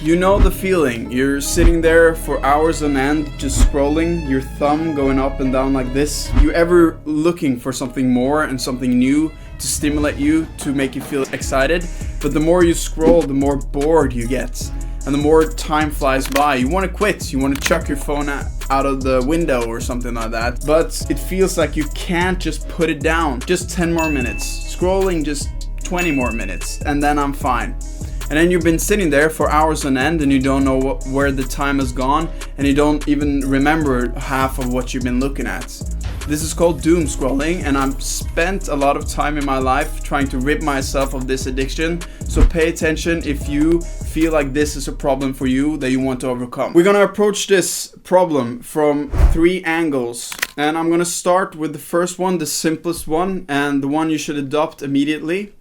You know the feeling. You're sitting there for hours on end, just scrolling, your thumb going up and down like this. You ever looking for something more and something new to stimulate you, to make you feel excited? But the more you scroll, the more bored you get. And the more time flies by. You want to quit. You want to chuck your phone out of the window or something like that. But it feels like you can't just put it down. Just 10 more minutes. Scrolling just 20 more minutes. And then I'm fine. And then you've been sitting there for hours on end and you don't know where the time has gone, and you don't even remember half of what you've been looking at. This is called doom scrolling, and I've spent a lot of time in my life trying to rid myself of this addiction. So pay attention if you feel like this is a problem for you that you want to overcome. We're gonna approach this problem from 3 angles, and I'm gonna start with the first one, the simplest one, and the one you should adopt immediately.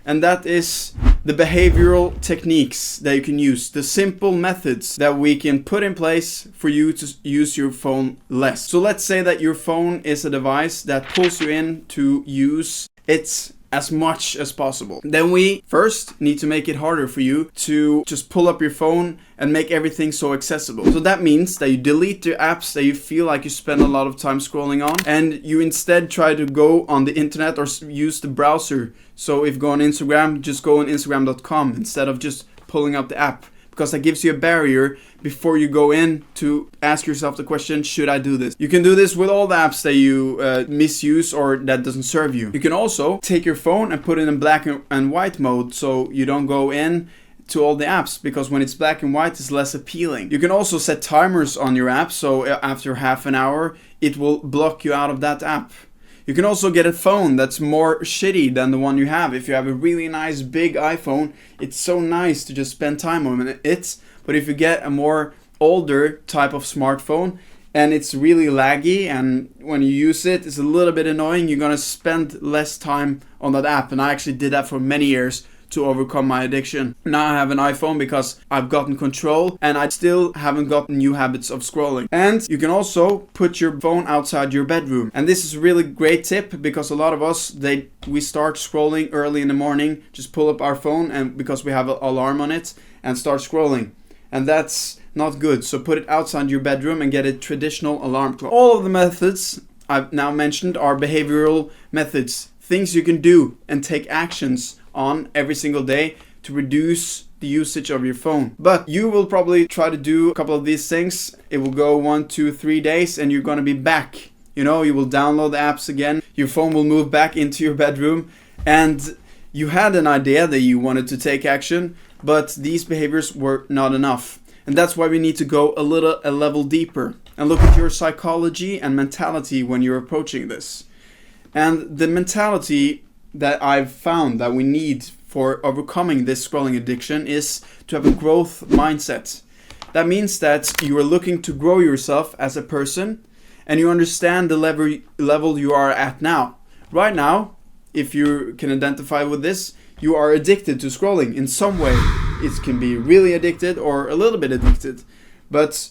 And that is the behavioral techniques that you can use, the simple methods that we can put in place for you to use your phone less. So let's say that your phone is a device that pulls you in to use it as much as possible. Then we first need to make it harder for you to just pull up your phone and make everything so accessible. So that means that you delete the apps that you feel like you spend a lot of time scrolling on, and you instead try to go on the internet or use the browser. So if you go on Instagram, just go on Instagram.com instead of just pulling up the app, because that gives you a barrier before you go in to ask yourself the question, should I do this? You can do this with all the apps that you misuse or that doesn't serve you. You can also take your phone and put it in black and white mode, so you don't go in to all the apps, because when it's black and white it's less appealing. You can also set timers on your app, so after half an hour it will block you out of that app. You can also get a phone that's more shitty than the one you have. If you have a really nice big iPhone, it's so nice to just spend time on it. But if you get a more older type of smartphone and it's really laggy, and when you use it, it's a little bit annoying, you're gonna spend less time on that app. And I actually did that for many years to overcome my addiction. Now I have an iPhone because I've gotten control, and I still haven't gotten new habits of scrolling. And you can also put your phone outside your bedroom. And this is a really great tip, because a lot of us, we start scrolling early in the morning, just pull up our phone and because we have an alarm on it, and start scrolling. And that's not good. So put it outside your bedroom and get a traditional alarm clock. All of the methods I've now mentioned are behavioral methods, things you can do and take actions on every single day to reduce the usage of your phone. But you will probably try to do a couple of these things. It will go 1, 2, 3 days and you're gonna be back. You will download the apps again. Your phone will move back into your bedroom, and you had an idea that you wanted to take action, but these behaviors were not enough. And that's why we need to go a level deeper and look at your psychology and mentality when you're approaching this. And the mentality that I've found that we need for overcoming this scrolling addiction is to have a growth mindset. That means that you are looking to grow yourself as a person, and you understand the level you are at now. Right now, if you can identify with this, you are addicted to scrolling in some way. It can be really addicted or a little bit addicted, but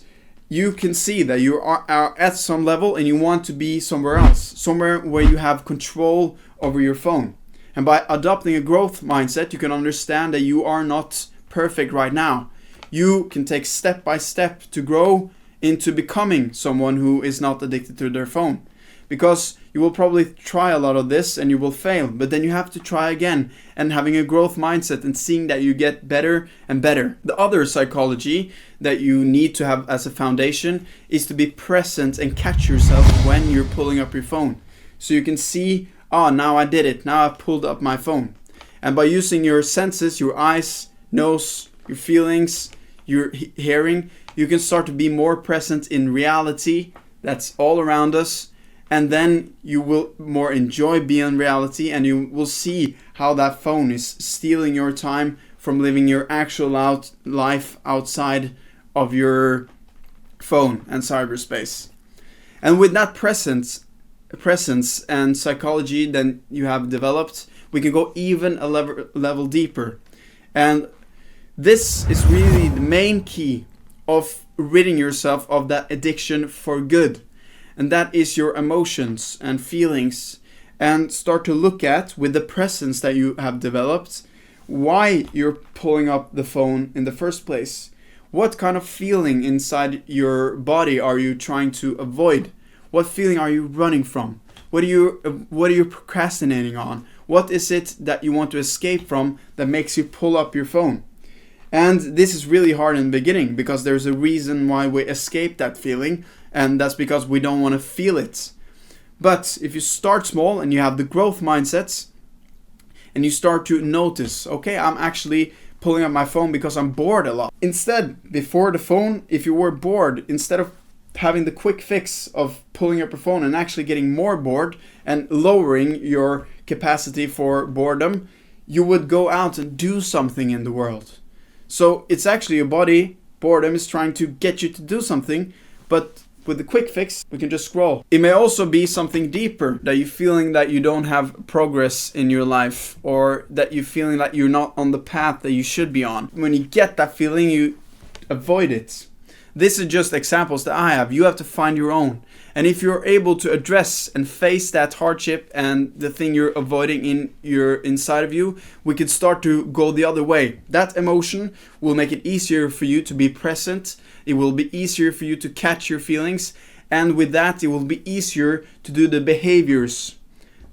you can see that you are at some level and you want to be somewhere else, somewhere where you have control over your phone. And by adopting a growth mindset, you can understand that you are not perfect right now. You can take step by step to grow into becoming someone who is not addicted to their phone. Because you will probably try a lot of this and you will fail, but then you have to try again, and having a growth mindset and seeing that you get better and better. The other psychology that you need to have as a foundation is to be present and catch yourself when you're pulling up your phone. So you can see, now I did it, now I pulled up my phone. And by using your senses, your eyes, nose, your feelings, your hearing, you can start to be more present in reality that's all around us. And then you will more enjoy being in reality, and you will see how that phone is stealing your time from living your actual life outside of your phone and cyberspace. And with that presence and psychology that you have developed, we can go even a level deeper. And this is really the main key of ridding yourself of that addiction for good. And that is your emotions and feelings, and start to look at, with the presence that you have developed, why you're pulling up the phone in the first place. What kind of feeling inside your body are you trying to avoid? What feeling are you running from? What are you procrastinating on? What is it that you want to escape from that makes you pull up your phone? And this is really hard in the beginning because there's a reason why we escape that feeling, and that's because we don't want to feel it. But if you start small and you have the growth mindsets and you start to notice, okay, I'm actually pulling up my phone because I'm bored a lot. Instead, before the phone, if you were bored, instead of having the quick fix of pulling up your phone and actually getting more bored and lowering your capacity for boredom, you would go out and do something in the world. So it's actually your body, boredom is trying to get you to do something, but with the quick fix, we can just scroll. It may also be something deeper, that you're feeling that you don't have progress in your life, or that you're feeling that you're not on the path that you should be on. When you get that feeling, you avoid it. This is just examples that I have. You have to find your own. And if you're able to address and face that hardship and the thing you're avoiding inside of you, we could start to go the other way. That emotion will make it easier for you to be present. It will be easier for you to catch your feelings. And with that, it will be easier to do the behaviors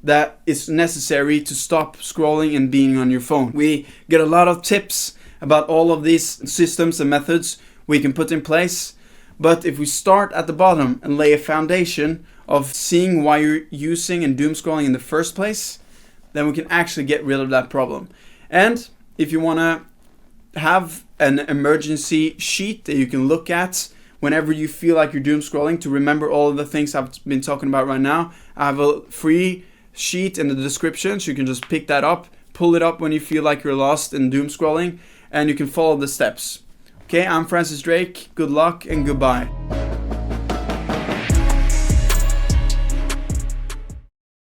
that is necessary to stop scrolling and being on your phone. We get a lot of tips about all of these systems and methods we can put in place. But if we start at the bottom and lay a foundation of seeing why you're using and doom scrolling in the first place, then we can actually get rid of that problem. And if you want to have an emergency sheet that you can look at whenever you feel like you're doom scrolling, to remember all of the things I've been talking about right now, I have a free sheet in the description, so you can just pick that up, pull it up when you feel like you're lost in doom scrolling, and you can follow the steps. Okay, I'm Francis Drake. Good luck and goodbye.